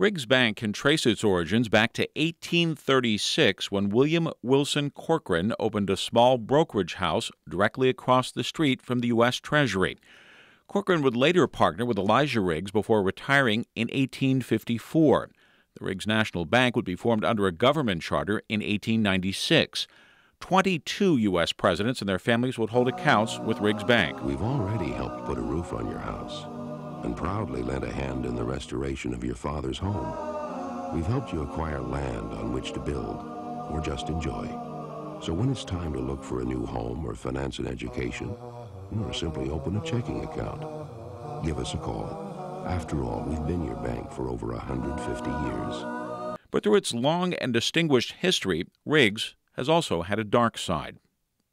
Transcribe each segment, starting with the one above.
Riggs Bank can trace its origins back to 1836 when William Wilson Corcoran opened a small brokerage house directly across the street from the U.S. Treasury. Corcoran would later partner with Elijah Riggs before retiring in 1854. The Riggs National Bank would be formed under a government charter in 1896. 22 U.S. presidents and their families would hold accounts with Riggs Bank. We've already helped put a roof on your house and proudly lent a hand in the restoration of your father's home. We've helped you acquire land on which to build or just enjoy. So when it's time to look for a new home or finance an education, or simply open a checking account, give us a call. After all, we've been your bank for over 150 years. But through its long and distinguished history, Riggs has also had a dark side.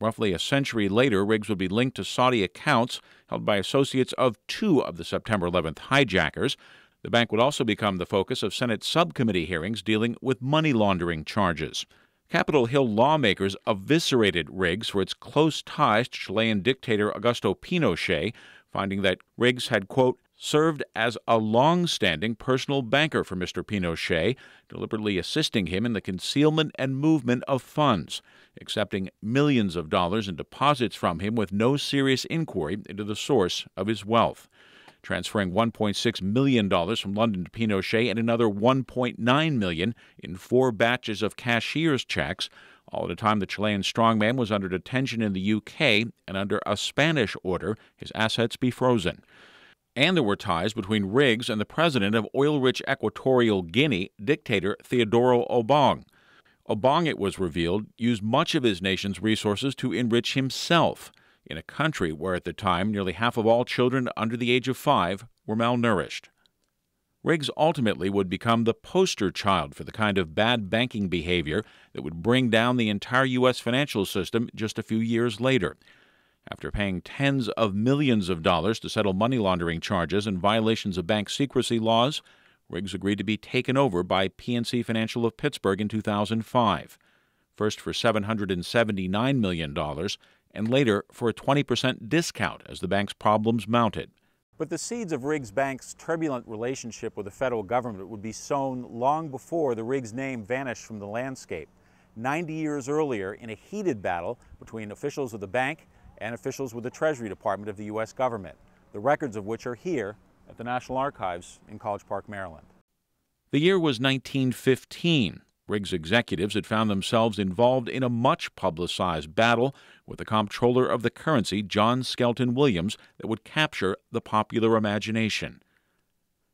Roughly a century later, Riggs would be linked to Saudi accounts held by associates of two of the September 11th hijackers. The bank would also become the focus of Senate subcommittee hearings dealing with money laundering charges. Capitol Hill lawmakers eviscerated Riggs for its close ties to Chilean dictator Augusto Pinochet, finding that Riggs had, quote, served as a long-standing personal banker for Mr. Pinochet, deliberately assisting him in the concealment and movement of funds, accepting millions of dollars in deposits from him with no serious inquiry into the source of his wealth, transferring $1.6 million from London to Pinochet and another $1.9 million in 4 batches of cashier's checks, all at a time the Chilean strongman was under detention in the UK and under a Spanish order his assets be frozen. And there were ties between Riggs and the president of oil-rich Equatorial Guinea, dictator Teodoro Obiang. Obiang, it was revealed, used much of his nation's resources to enrich himself, in a country where at the time nearly half of all children under the age of 5 were malnourished. Riggs ultimately would become the poster child for the kind of bad banking behavior that would bring down the entire U.S. financial system just a few years later. After paying tens of millions of dollars to settle money laundering charges and violations of bank secrecy laws, Riggs agreed to be taken over by PNC Financial of Pittsburgh in 2005, first for $779 million, and later for a 20% discount as the bank's problems mounted. But the seeds of Riggs Bank's turbulent relationship with the federal government would be sown long before the Riggs name vanished from the landscape. 90 years earlier, in a heated battle between officials of the bank and officials with the Treasury Department of the U.S. government, the records of which are here at the National Archives in College Park, Maryland. The year was 1915. Riggs executives had found themselves involved in a much-publicized battle with the comptroller of the currency, John Skelton Williams, that would capture the popular imagination.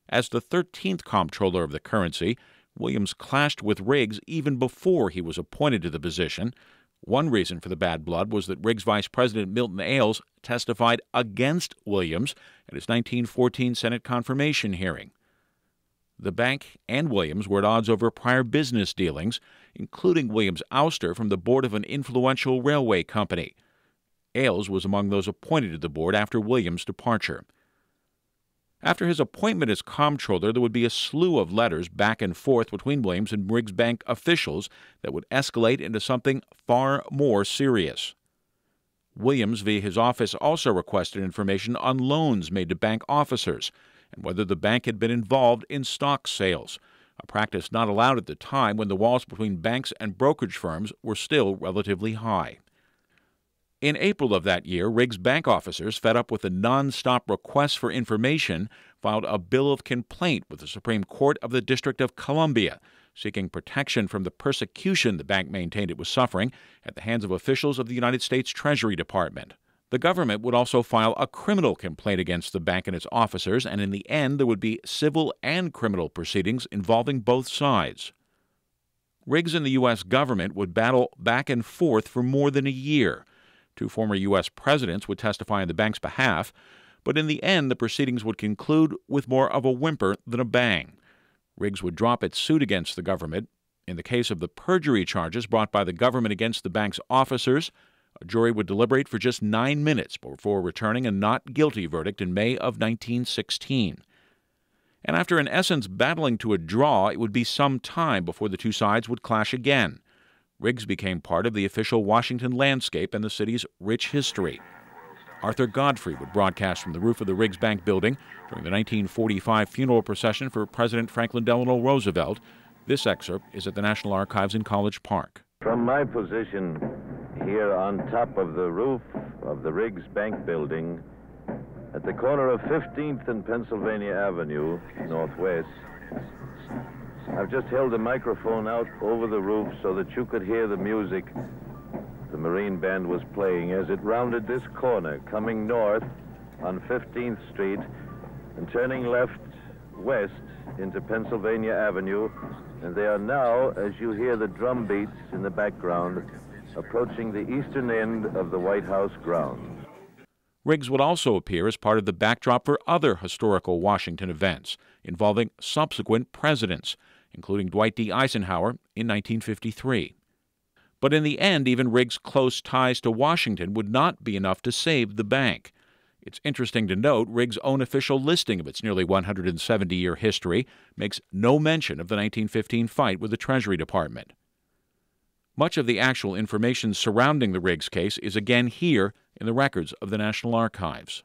As the 13th comptroller of the currency, Williams clashed with Riggs even before he was appointed to the position. One reason for the bad blood was that Riggs Vice President Milton Ailes testified against Williams at his 1914 Senate confirmation hearing. The bank and Williams were at odds over prior business dealings, including Williams' ouster from the board of an influential railway company. Ailes was among those appointed to the board after Williams' departure. After his appointment as comptroller, there would be a slew of letters back and forth between Williams and Riggs Bank officials that would escalate into something far more serious. Williams, via his office, also requested information on loans made to bank officers and whether the bank had been involved in stock sales, a practice not allowed at the time when the walls between banks and brokerage firms were still relatively high. In April of that year, Riggs Bank officers, fed up with the non-stop requests for information, filed a bill of complaint with the Supreme Court of the District of Columbia, seeking protection from the persecution the bank maintained it was suffering at the hands of officials of the United States Treasury Department. The government would also file a criminal complaint against the bank and its officers, and in the end there would be civil and criminal proceedings involving both sides. Riggs and the U.S. government would battle back and forth for more than a year. 2 former U.S. presidents would testify on the bank's behalf, but in the end the proceedings would conclude with more of a whimper than a bang. Riggs would drop its suit against the government. In the case of the perjury charges brought by the government against the bank's officers, a jury would deliberate for just 9 minutes before returning a not guilty verdict in May of 1916. And after in essence battling to a draw, it would be some time before the two sides would clash again. Riggs became part of the official Washington landscape and the city's rich history. Arthur Godfrey would broadcast from the roof of the Riggs Bank building during the 1945 funeral procession for President Franklin Delano Roosevelt. This excerpt is at the National Archives in College Park. From my position here on top of the roof of the Riggs Bank building at the corner of 15th and Pennsylvania Avenue, Northwest, I've just held the microphone out over the roof so that you could hear the music the Marine Band was playing as it rounded this corner, coming north on 15th Street and turning left-west into Pennsylvania Avenue. And they are now, as you hear the drum beats in the background, approaching the eastern end of the White House grounds. Riggs would also appear as part of the backdrop for other historical Washington events involving subsequent presidents, including Dwight D. Eisenhower in 1953. But in the end, even Riggs' close ties to Washington would not be enough to save the bank. It's interesting to note Riggs' own official listing of its nearly 170-year history makes no mention of the 1915 fight with the Treasury Department. Much of the actual information surrounding the Riggs case is again here in the records of the National Archives.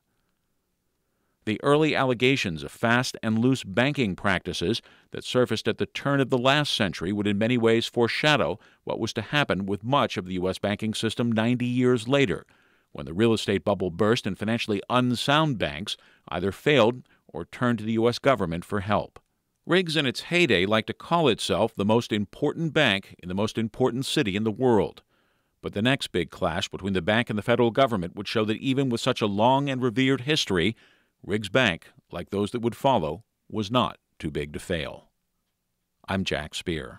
The early allegations of fast and loose banking practices that surfaced at the turn of the last century would in many ways foreshadow what was to happen with much of the U.S. banking system 90 years later, when the real estate bubble burst and financially unsound banks either failed or turned to the U.S. government for help. Riggs in its heyday liked to call itself the most important bank in the most important city in the world. But the next big clash between the bank and the federal government would show that even with such a long and revered history, Riggs Bank, like those that would follow, was not too big to fail. I'm Jack Speer.